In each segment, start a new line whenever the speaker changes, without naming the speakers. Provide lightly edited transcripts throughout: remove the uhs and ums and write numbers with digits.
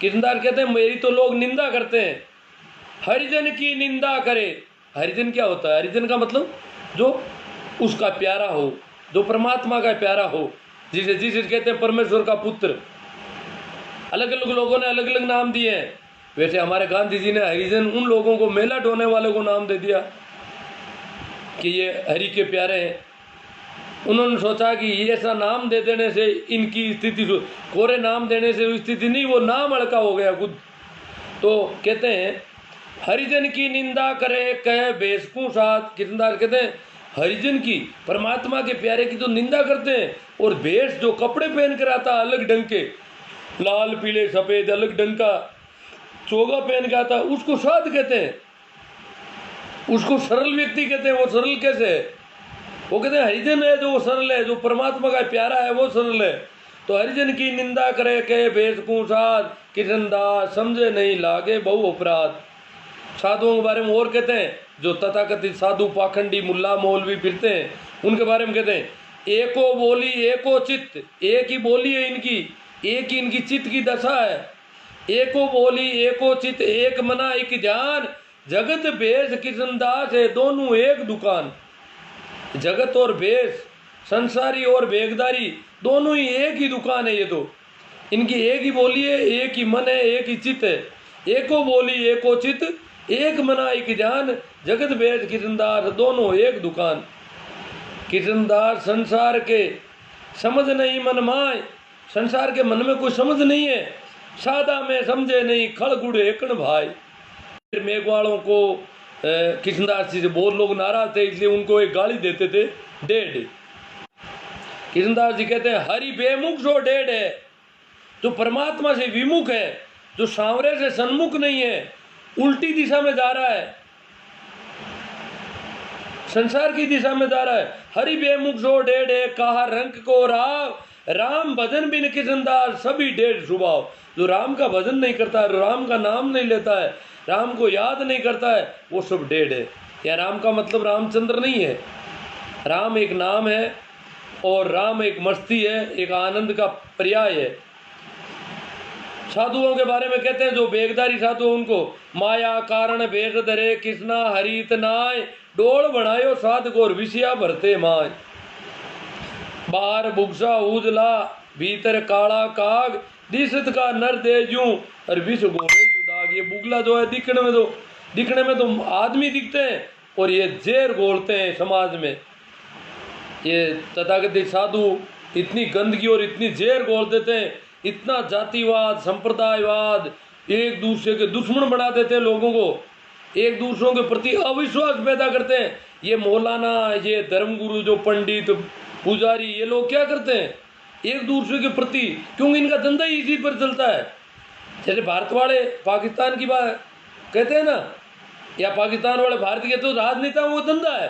कृष्णदास कहते हैं मेरी तो लोग निंदा करते हैं, हरिजन की निंदा करे। हरिजन क्या होता है? हरिजन का मतलब जो उसका प्यारा हो, जो परमात्मा का प्यारा हो, जिसे जिसे कहते हैं परमेश्वर का पुत्र। अलग अलग लोगों ने अलग अलग नाम दिए हैं। वैसे हमारे गांधी जी ने हरिजन उन लोगों को, मेला ढोने वाले को नाम दे दिया कि ये हरि के प्यारे हैं। उन्होंने सोचा कि ये ऐसा नाम दे देने से इनकी स्थिति, कोरे नाम देने से स्थिति नहीं, वो नाम हल्का हो गया खुद। तो कहते हैं हरिजन की निंदा करे कह बेसकू साथ। कृष्णदास कहते हैं हरिजन की, परमात्मा के प्यारे की तो निंदा करते हैं, और भेष जो कपड़े पहन कर आता अलग ढंग के, लाल पीले सफेद अलग ढंग का चोगा पहन के आता, उसको साध कहते हैं, उसको सरल व्यक्ति कहते हैं। वो सरल कैसे है? वो कहते हैं हरिजन है जो वो सरल है, जो परमात्मा का प्यारा है वो सरल है। तो हरिजन की निंदा करे के भेषकू साध, कृष्णदास समझे नहीं लागे बहु अपराध। साधुओं के बारे में और कहते हैं, जो तथाकथित साधु पाखंडी मुल्ला मौलवी फिरते हैं, उनके बारे में कहते हैं एको बोली एको चित्त। एक ही बोली है इनकी, एक ही इनकी चित्त की दशा है। एको बोली एको चित्त, एक मना एक जान, जगत भेष कृष्णदास है दोनों एक दुकान। जगत और भेष, संसारी और भेगदारी, दोनों ही एक ही दुकान है। ये तो इनकी एक ही बोली है, एक ही मन है, एक ही चित्त है। एको बोली एको चित्त, एक मना एक जान, जगत भेष कृष्णदास दोनों एक दुकान। कृष्णदास संसार के समझ नहीं मन माय, संसार के मन में कोई समझ नहीं है। सादा में समझे नहीं खड़ गुड़ एकण भाई। मेघवालों को कृष्णदास जी से बहुत लोग नाराज थे, इसलिए उनको एक गाली देते थे, डेढ़। कृष्णदास जी कहते हैं हरि बेमुख जो डेढ़ है, जो परमात्मा से विमुख है, जो सांवरे से सन्मुख नहीं है, उल्टी दिशा में जा रहा है, संसार की दिशा में जा रहा है। हरि बेमुख जो डेढ़ है, कहा रंग को राव, राम भजन बिन कृष्णदास सभी डेढ़ स्वभाव। जो राम का भजन नहीं करता है, राम का नाम नहीं लेता है, राम को याद नहीं करता है, वो सब डेढ़ है। या राम का मतलब रामचंद्र नहीं है, राम एक नाम है, और राम एक मस्ती है, एक आनंद का पर्याय है। साधुओं के बारे में कहते हैं जो बेगदारी साधु, उनको माया कारण भेष धरे कृष्णा हरित नाय, डोल बनायो साध गोर विषया भरते माय। बाहर बुगसा उजला भीतर काला काग, दिशत का नर दे यूं और विष गोरे दाग। ये बुगला जो है दिखने में तो आदमी दिखते हैं, और ये जेर घोलते हैं समाज में। ये तथाकथित साधु इतनी गंदगी और इतनी जेर घोल देते हैं, इतना जातिवाद संप्रदायवाद, एक दूसरे के दुश्मन बना देते हैं लोगों को, एक दूसरों के प्रति अविश्वास पैदा करते हैं। ये मौलाना, ये धर्मगुरु, जो पंडित पुजारी, ये लोग क्या करते हैं एक दूसरे के प्रति, क्योंकि इनका धंधा ही इसी पर चलता है। जैसे भारत वाले पाकिस्तान की बात कहते हैं ना, या पाकिस्तान वाले भारत के, तो राजनेताओं वो धंधा है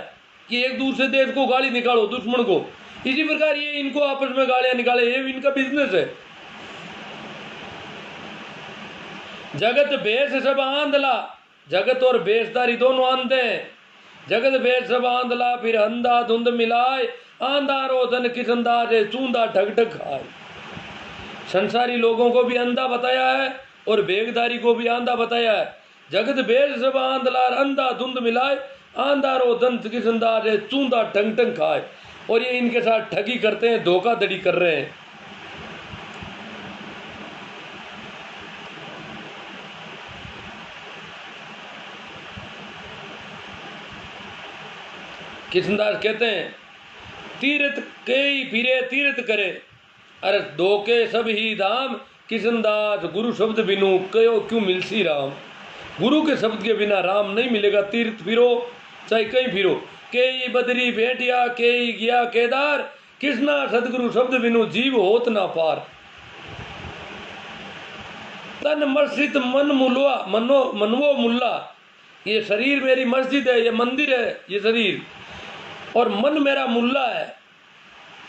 कि एक दूसरे देश को गाली निकालो, दुश्मन को। इसी प्रकार ये इनको आपस में गालियां निकाले, ये इनका बिजनेस है। जगत भेष सब आंधला, जगत और भेषधारी दोनों अंधे हैं। जगत भेष सब आंधला, फिर अंधा धुंध मिलाए, आंधारो धन कृष्णदास है चूंदा ठग ठग खाए। संसारी लोगों को भी अंधा बताया है और भेगधारी को भी अंधा बताया है। जगत भेष सब आंधला, अंधा धुंध मिलाए, आंधारो धन कृष्णदास है चूंदा ठग ठग खाए। और ये इनके साथ ठगी करते हैं, धोखाधड़ी कर रहे हैं। कृष्णदास कहते हैं तीर्थ कई फिरे तीर्थ करे, अरे धोखे सब ही धाम, कृष्णदास गुरु शब्द बिनु कयो क्यों मिलसी राम। गुरु के शब्द के बिना राम नहीं मिलेगा। तीर्थ फिरो चाहे कहीं फिरो, कई बदरी भेटिया कई गया केदार, कृष्णा सदगुरु शब्द बिनु जीव होत ना पार। तन मस्जिद मन मुल्ला मनवो मुल्ला, ये शरीर मेरी मस्जिद है, ये मंदिर है ये शरीर, और मन मेरा मुल्ला है।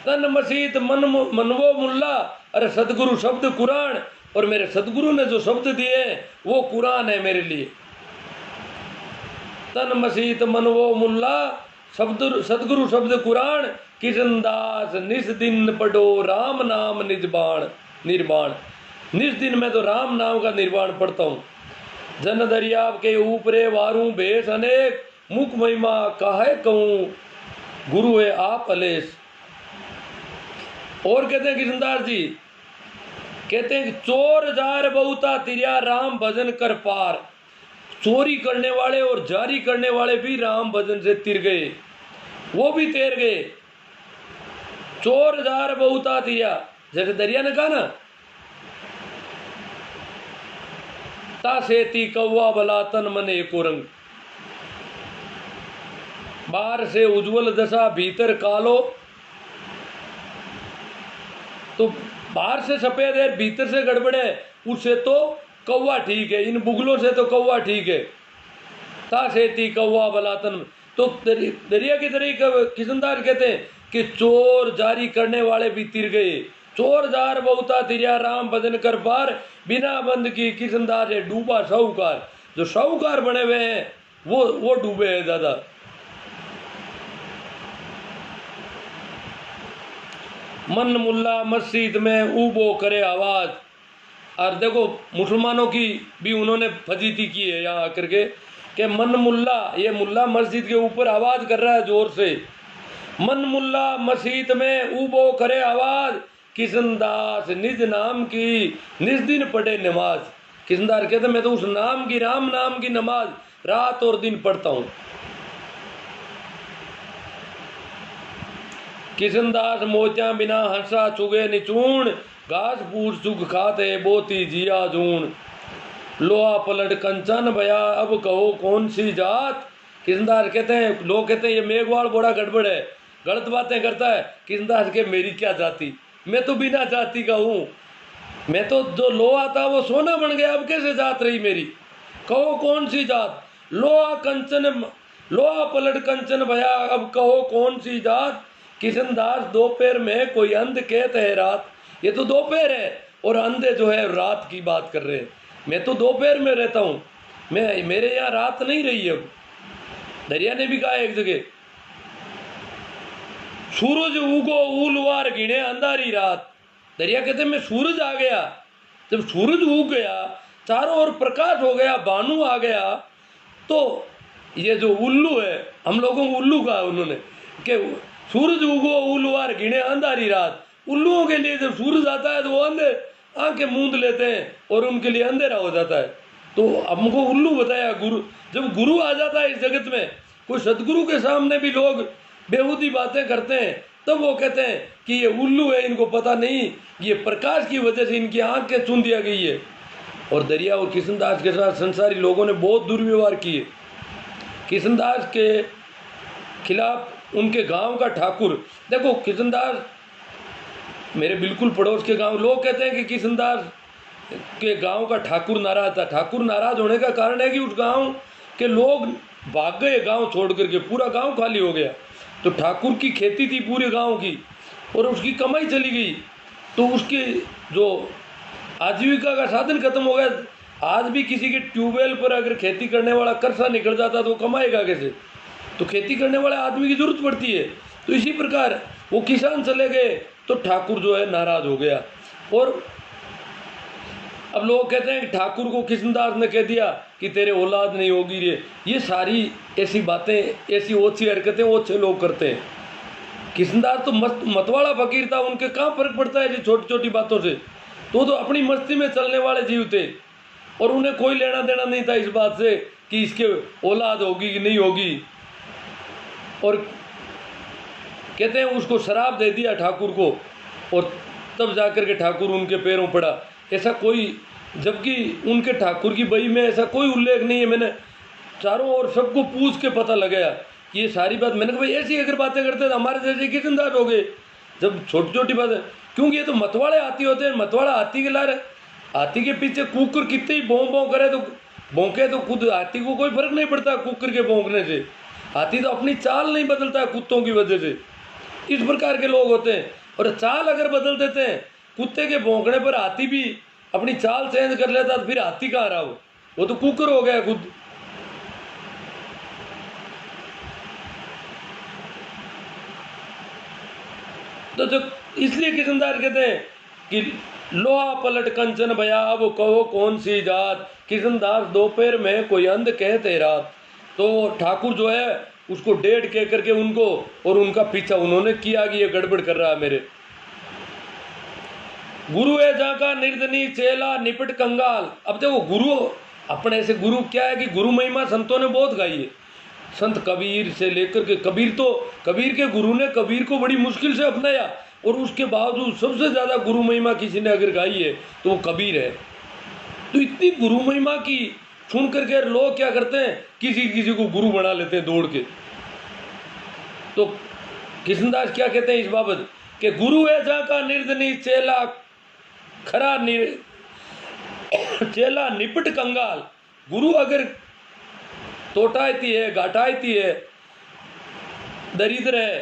तन मस्जिद मनवो मुल्ला, अरे सदगुरु शब्द कुरान, और मेरे सदगुरु ने जो शब्द दिए वो कुरान है मेरे लिए। तन मस्जिद मनवो मुल्ला, सदगुरु शब्द कुरान, कृष्णदास निस दिन पढ़ो राम नाम निर्बाण। निस दिन मैं तो राम नाम का निर्वाण पढ़ता हूँ। जन दरियाव के ऊपरे वारूं भेष अनेक, मुख महिमा काहे कहूँ, गुरु है आप अलेस। और कहते हैं कृष्णदास जी, कहते हैं कि चोर जार बहुता तिरिया, राम भजन कर पार। चोरी करने वाले और जारी करने वाले भी राम भजन से तिर गए, वो भी तैर गए। चोर जार बहुता तिरिया, जैसे दरिया ने कहा ना, ता सेती कौवा भला तन मन एको रंग। बाहर से उज्जवल दशा भीतर कालो, तो बाहर से सफेद है भीतर से गड़बड़ है, उससे तो कौवा ठीक है, इन बुगलों से तो कौवा ठीक है। ता सेती कौवा भला तन, तो दरिया की तरह किशनदास कहते हैं कि चोर जारी करने वाले भी तिर गए। चोर जार बहुता तिरिया, राम भजन कर पार। बिना बंद की किशनदास है डूबा साहूकार। जो साहूकार बने हुए हैं वो डूबे हैं दादा। मन मुल्ला मस्जिद में ऊबो करे आवाज। और देखो मुसलमानों की भी उन्होंने फजीती की है यहाँ आकर के कि मन मुल्ला, ये मुल्ला मस्जिद के ऊपर आवाज कर रहा है जोर से। मन मुल्ला मस्जिद में ऊबो करे आवाज, किशनदास निज नाम की निज दिन पढ़े नमाज। किशनदास कहते मैं तो उस नाम की, राम नाम की नमाज रात और दिन पढ़ता हूँ। किशनदास मोचा बिना हंसा चुगे निचूण, घास फूस चुग खाते बोती जिया जून। लोहा पलट कंचन भया, अब कहो कौन सी जात। किशनदास कहते हैं, लोग कहते हैं ये मेघवाल बड़ा गड़बड़ है, गलत बातें करता है। किशनदास के मेरी क्या जाति, मैं तो बिना जाति का हूँ। मैं तो जो लोहा था वो सोना बन गया, अब कैसे जात रही मेरी। कहो कौन सी जात, लोहा कंचन, लोहा पलट कंचन भया, अब कहो कौन सी जात। किशनदास दोपहर में कोई अंध कहते है रात। ये तो दोपहर है और अंधे जो है रात की बात कर रहे हैं। मैं तो दोपहर में रहता हूँ, मैं मेरे यहाँ रात नहीं रही। अब दरिया ने भी कहा एक जगह, सूरज उगो उलवार गिने अंधारी रात। दरिया कहते मैं सूरज आ गया, जब सूरज उग गया, चारों ओर प्रकाश हो गया, भानु आ गया, तो ये जो उल्लू है, हम लोगों को उल्लू कहा उन्होंने कि सूरज उगो उलवार गिने अंधारी रात। उल्लुओं के लिए जब सूरज आता है तो वो अंधे आंखें मूंद लेते हैं और उनके लिए अंधेरा हो जाता है। तो हमको उल्लू बताया गुरु। जब गुरु आ जाता है इस जगत में, कोई सदगुरु के सामने भी लोग बेहूदी बातें करते हैं, तब वो कहते हैं कि ये उल्लू है, इनको पता नहीं, ये प्रकाश की वजह से इनकी आंखें चुन दिया गई है। और दरिया और किशनदास के साथ संसारी लोगों ने बहुत दुर्व्यवहार किए। किशनदास के खिलाफ उनके गांव का ठाकुर, देखो किशनदास मेरे बिल्कुल पड़ोस के गांव, लोग कहते हैं कि किशनदास के गांव का ठाकुर नाराज था। ठाकुर नाराज होने का कारण है कि उस गांव के लोग भाग गए, गांव छोड़ करके, पूरा गांव खाली हो गया। तो ठाकुर की खेती थी पूरे गांव की और उसकी कमाई चली गई, तो उसकी जो आजीविका का साधन खत्म हो गया। आज भी किसी के ट्यूबवेल पर अगर खेती करने वाला कर्सा निकल जाता तो वो कमाएगा कैसे। तो खेती करने वाले आदमी की जरूरत पड़ती है। तो इसी प्रकार वो किसान चले गए तो ठाकुर जो है नाराज हो गया। और अब लोग कहते हैं कि ठाकुर को किशनदास ने कह दिया कि तेरे औलाद नहीं होगी। ये सारी ऐसी बातें, ऐसी ओछी हरकतें ओछे लोग करते हैं। किशनदास तो मतवाला फकीर था, उनके कहाँ फर्क पड़ता है छोटी छोटी बातों से। तो अपनी मस्ती में चलने वाले जीव थे और उन्हें कोई लेना देना नहीं था इस बात से कि इसके औलाद होगी कि नहीं होगी। और कहते हैं उसको शराब दे दिया ठाकुर को और तब जाकर के ठाकुर उनके पैरों पड़ा। ऐसा कोई, जबकि उनके ठाकुर की बही में ऐसा कोई उल्लेख नहीं है। मैंने चारों ओर सबको पूछ के पता लगाया ये सारी बात। मैंने कहा भाई ऐसी अगर बातें करते तो हमारे जैसे किशनदास हो गए, जब छोटी छोटी बातें। क्योंकि ये तो मतवाले हाथी होते हैं। मतवाला हाथी के लारे, हाथी के पीछे कुकर कितने ही भौं भौं करे तो भौंके तो खुद हाथी को कोई फर्क नहीं पड़ता कुकर के भौंकने से। हाथी तो अपनी चाल नहीं बदलता है कुत्तों की वजह से। इस प्रकार के लोग होते हैं। और चाल अगर बदल देते हैं, कुत्ते के भौंकने पर हाथी भी अपनी चाल चेंज कर लेता तो फिर हाथी कहाँ रहा, वो तो कुकर हो गया खुद। तो जो इसलिए किशनदास कहते हैं कि लोहा पलट कंचन भया अब कहो कौन सी जात, किशनदास दोपहर में कोई अंध कहते रात। तो ठाकुर जो है उसको डेढ़ कह करके उनको और उनका पीछा उन्होंने किया कि ये गड़बड़ कर रहा है मेरे। गुरु है जहाँ का निर्धनी चेला निपट कंगाल। अब देखो गुरु अपने ऐसे गुरु क्या है कि गुरु महिमा संतों ने बहुत गाई है। संत कबीर से लेकर के कबीर के गुरु ने कबीर को बड़ी मुश्किल से अपनाया और उसके बावजूद सबसे ज्यादा गुरु महिमा किसी ने अगर गाई है तो वो कबीर है। तो इतनी गुरु महिमा की सुन करके लोग क्या करते हैं, किसी को गुरु बना लेते हैं दौड़ के। तो किशनदास क्या कहते हैं इस बाबत कि गुरु है जहाँ का निर्धनी चेला खरा चेला निपट कंगाल। गुरु अगर तोटायती है घाटायती है दरिद्र है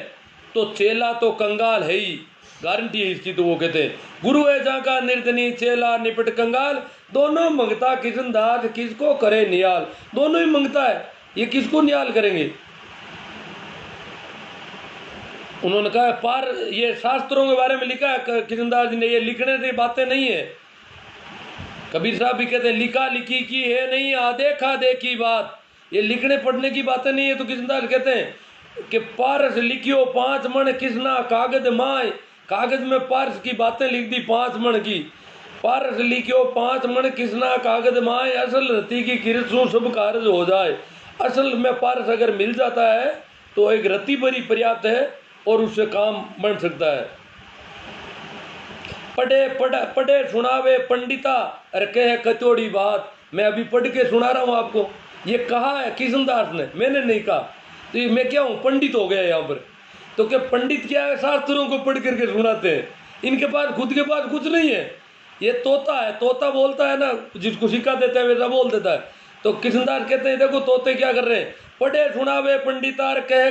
तो चेला तो कंगाल है ही, गारंटी है इसकी। तो वो कहते हैं गुरु है जहाँ का निर्धनी चेला निपट कंगाल, दोनों मंगता किशनदास किसको करे नियाल। दोनों ही मंगता है, ये किसको नियाल करेंगे। उन्होंने कहा पार ये शास्त्रों के बारे में लिखा है किशनदास जी ने, ये लिखने की बातें नहीं है। कबीर साहब भी कहते हैं लिखा लिखी की है नहीं देखा देखी बात, ये लिखने पढ़ने की बातें नहीं है। तो किशनदास कहते हैं कि पारस लिखियो 5 मन किसना कागज माय, कागज में पारस की बातें लिख दी 5 मन की। पारस लिखियो 5 मन किसना कागज माय, असल रति की किरसों सब कार्य हो जाए। असल में पारस अगर मिल जाता है तो एक रति भरी पर्याप्त है और उससे काम बन सकता है। पढ़े सुनावे पंडिता और कहे कचौड़ी बात। मैं अभी पढ़ के सुना रहा हूँ आपको, ये कहा है किशनदास ने, मैंने नहीं कहा। तो ये मैं क्या हूँ, पंडित हो गया यहाँ पर। तो क्या पंडित क्या है, शास्त्रों को पढ़ करके सुनाते हैं। इनके पास खुद के पास कुछ नहीं है। ये तोता है, तोता बोलता है ना, जिसको सिखा देता है वैसा बोल देता है। तो किशनदास कहते हैं देखो तोते क्या कर रहे हैं, पढ़े सुनावे पंडितार कहे।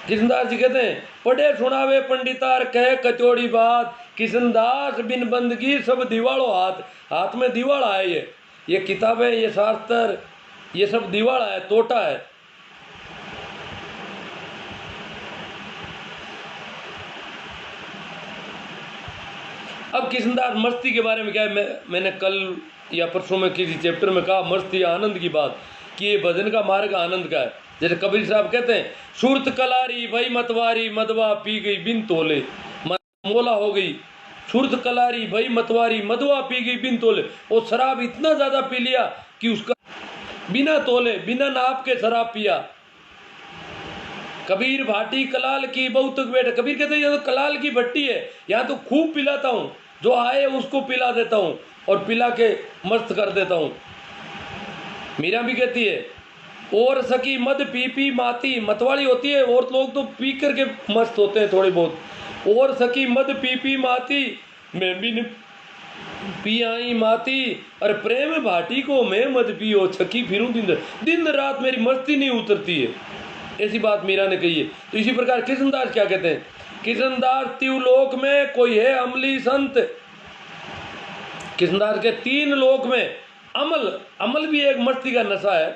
किशनदास जी कहते हैं पढ़े सुनावे पंडितार कहे कचौड़ी बात, किशनदास बिन बंदगी सब दिवालो हाथ। हाथ में दिवाला है, ये किताबें, ये शास्त्र, ये सब दिवाला है, तोता है। अब किशनदास मस्ती के बारे में क्या है, मैंने कल या परसों में किसी चैप्टर में कहा मस्ती आनंद की बात, कि ये भजन का मार्ग आनंद का है। जैसे कबीर साहब कहते हैं सुरत कलारी वही मतवारी मदवा पी गई बिन तोले, मोला हो गई। सुरत कलारी वही मतवारी मदवा पी गई बिन तोले, वो शराब इतना ज्यादा पी लिया कि उसका बिना तोले बिना नाप के शराब पिया। कबीर भाटी कलाल की बहुत बैठ। कबीर कहते हैं ये तो कलाल की भट्टी है, यहाँ तो खूब पिलाता हूँ, जो आए उसको पिला देता हूँ और पिला के मस्त कर देता हूँ। मीरा भी कहती है और सकी मद पी पी माती, मतवाली होती है, और लोग तो पी करके मस्त होते हैं थोड़े बहुत। और सकी मद पी पी माती, मैं भी पी आई माती, और प्रेम भाटी को मैं मद पियो छकी फिरूं दिन रात मेरी मस्ती नहीं उतरती है। ऐसी बात मीरा ने कही है। तो इसी प्रकार किशनदास क्या कहते हैं, किशनदास त्रिलोक में कोई है अमली संत। किशनदास के 3 लोक में अमल भी एक मस्ती का नशा है,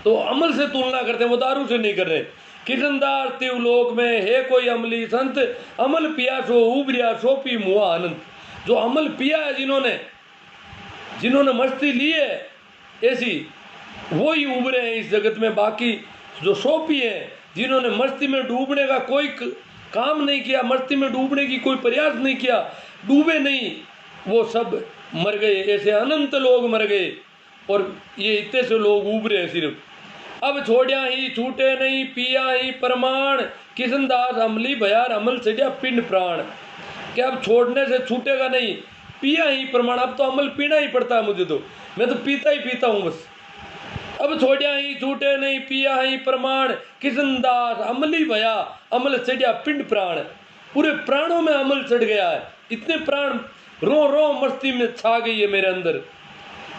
तो अमल से तुलना करते हैं, वो दारू से नहीं कर रहे। किशनदास त्रिलोक में है कोई अमली संत, अमल पिया सो उबरिया सो पी मुआ आनंद। जो अमल पिया है, जिन्होंने मस्ती ली है ऐसी, वो ही उबरे हैं इस जगत में। बाकी जो सोपी है, जिन्होंने मस्ती में डूबने का कोई काम नहीं किया, मस्ती में डूबने की कोई प्रयास नहीं किया, डूबे नहीं, वो सब मर गए। ऐसे अनंत लोग मर गए और ये इतने से लोग उबरे हैं सिर्फ। अब छोड़िया ही छूटे नहीं पिया ही प्रमाण, किशनदास अमली भयार अमल सजा पिंड प्राण। क्या अब छोड़ने से छूटेगा नहीं, पिया ही प्रमाण। अब तो अमल पीना ही पड़ता है मुझे, तो मैं तो पीता ही पीता हूँ बस। अब छोड़िया ही छूटे नहीं पिया ही प्रमाण, किशनदास अमली भया अमल सजा पिंड प्राण। पूरे प्राणों में अमल चढ़ गया है, इतने प्राण रो रो मस्ती में छा गई है मेरे अंदर।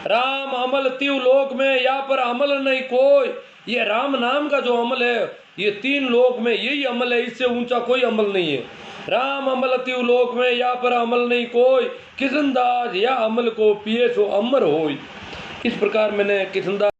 राम अमल तीव लोक में या पर अमल नहीं कोई। ये राम नाम का जो अमल है, ये 3 लोक में यही अमल है, इससे ऊंचा कोई अमल नहीं है। राम अमल तीव लोक में या पर अमल नहीं कोई, किशनदास या अमल को पिए सो अमर होई। इस प्रकार मैंने किशनदास